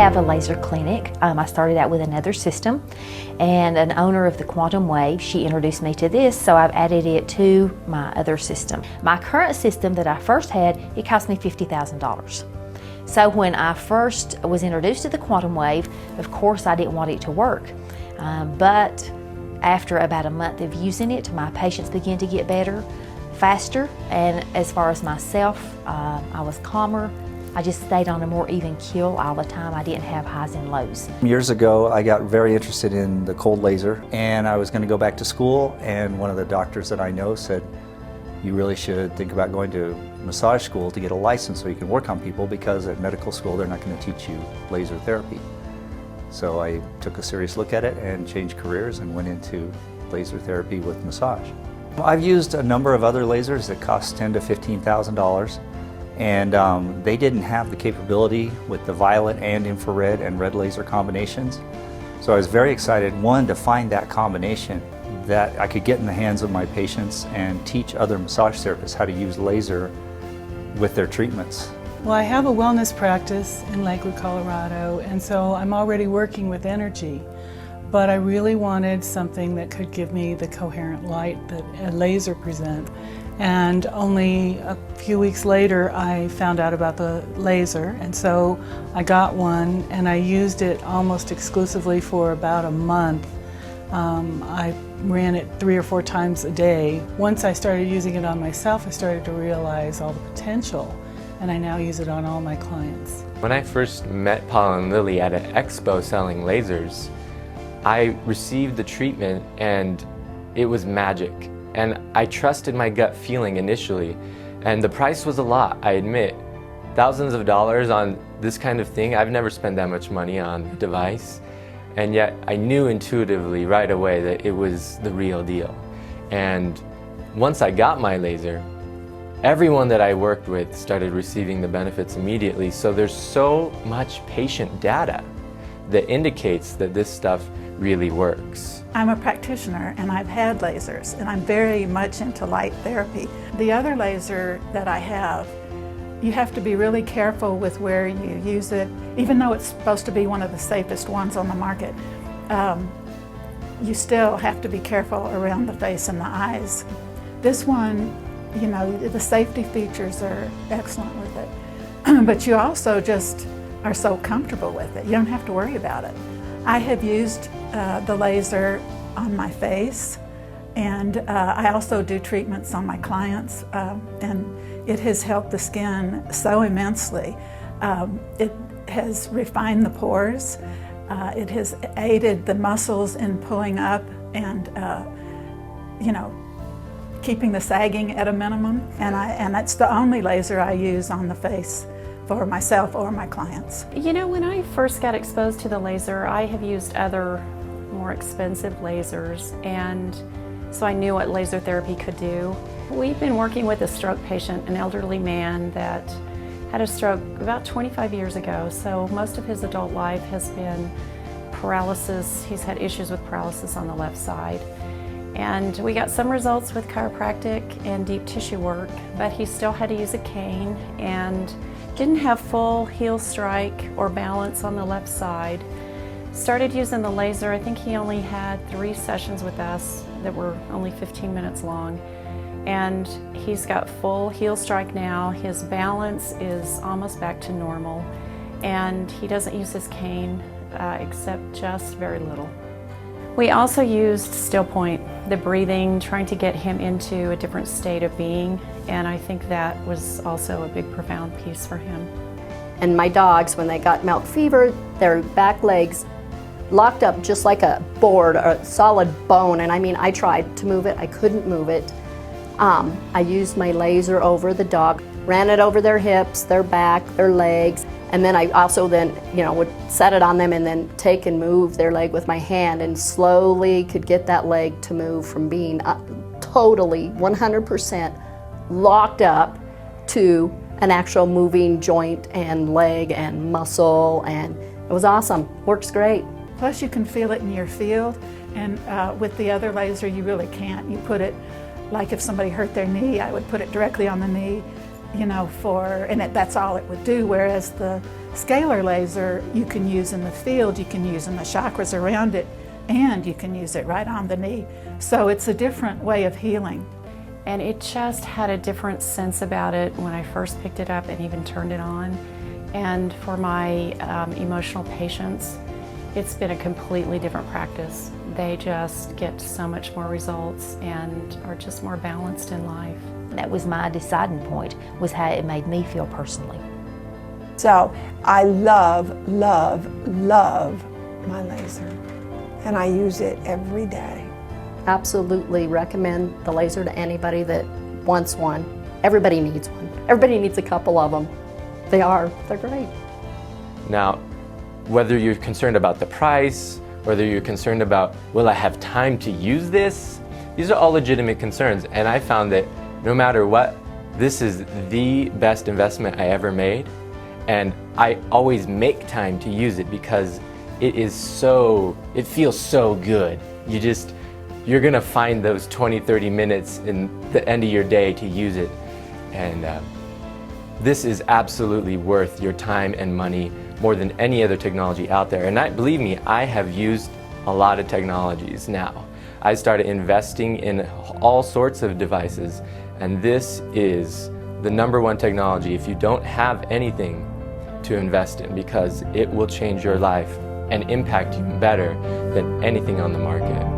have a laser clinic. I started out with another system, and an owner of the Quantum Wave, she introduced me to this, so I've added it to my other system. My current system that I first had, it cost me $50,000. So when I first was introduced to the Quantum Wave, of course I didn't want it to work, but after about a month of using it, my patients began to get better, faster, and as far as myself, I was calmer. I just stayed on a more even keel all the time. I didn't have highs and lows. Years ago, I got very interested in the cold laser, and I was going to go back to school, and one of the doctors that I know said, you really should think about going to massage school to get a license so you can work on people, because at medical school they're not going to teach you laser therapy. So I took a serious look at it and changed careers and went into laser therapy with massage. I've used a number of other lasers that cost $10,000 to $15,000. And they didn't have the capability with the violet and infrared and red laser combinations. So I was very excited, one, to find that combination that I could get in the hands of my patients and teach other massage therapists how to use laser with their treatments. Well, I have a wellness practice in Lakewood, Colorado, and so I'm already working with energy. But I really wanted something that could give me the coherent light that a laser presents. And only a few weeks later, I found out about the laser, and so I got one, and I used it almost exclusively for about a month. I ran it 3 or 4 times a day. Once I started using it on myself, I started to realize all the potential, and I now use it on all my clients. When I first met Paul and Lily at an expo selling lasers, I received the treatment and it was magic. And I trusted my gut feeling initially, and the price was a lot, I admit. Thousands of dollars on this kind of thing. I've never spent that much money on the device, and yet I knew intuitively right away that it was the real deal. And once I got my laser, everyone that I worked with started receiving the benefits immediately. So there's so much patient data that indicates that this stuff really works. I'm a practitioner and I've had lasers, and I'm very much into light therapy. The other laser that I have, you have to be really careful with where you use it. Even though it's supposed to be one of the safest ones on the market, you still have to be careful around the face and the eyes. This one, you know, the safety features are excellent with it, but you also just are so comfortable with it. You don't have to worry about it. I have used the laser on my face, and I also do treatments on my clients, and it has helped the skin so immensely. It has refined the pores, it has aided the muscles in pulling up and you know, keeping the sagging at a minimum, and it's the only laser I use on the face for myself or my clients. You know, when I first got exposed to the laser, I have used other more expensive lasers, and so I knew what laser therapy could do. We've been working with a stroke patient, an elderly man that had a stroke about 25 years ago, so most of his adult life has been paralysis. He's had issues with paralysis on the left side. And we got some results with chiropractic and deep tissue work, but he still had to use a cane and didn't have full heel strike or balance on the left side. Started using the laser. I think he only had 3 sessions with us that were only 15 minutes long. And he's got full heel strike now. His balance is almost back to normal. And he doesn't use his cane except just very little. We also used still point, the breathing, trying to get him into a different state of being, and I think that was also a big, profound piece for him. And my dogs, when they got milk fever, their back legs locked up just like a board or a solid bone, and I mean, I tried to move it, I couldn't move it. I used my laser over the dog, ran it over their hips, their back, their legs, and then I also would set it on them and then take and move their leg with my hand, and slowly could get that leg to move from being totally 100% locked up to an actual moving joint and leg and muscle, and it was awesome. Works great. Plus you can feel it in your field, and with the other laser you really can't. You put it, like if somebody hurt their knee, I would put it directly on the knee. and that's all it would do, whereas the scalar laser you can use in the field, you can use in the chakras around it, and you can use it right on the knee. So it's a different way of healing. And it just had a different sense about it when I first picked it up and even turned it on. And for my emotional patients, it's been a completely different practice. They just get so much more results and are just more balanced in life. That was my deciding point, was how it made me feel personally. So I love, love, love my laser, and I use it every day. Absolutely recommend the laser to anybody that wants one. Everybody needs one. Everybody needs a couple of them. They're great. Now, whether you're concerned about the price, whether you're concerned about, will I have time to use this? These are all legitimate concerns, and I found that no matter what, this is the best investment I ever made, and I always make time to use it because it feels so good. You're gonna find those 20-30 minutes in the end of your day to use it, and this is absolutely worth your time and money more than any other technology out there. And believe me, I have used a lot of technologies now. I started investing in all sorts of devices, and this is the #1 technology if you don't have anything to invest in, because it will change your life and impact you better than anything on the market.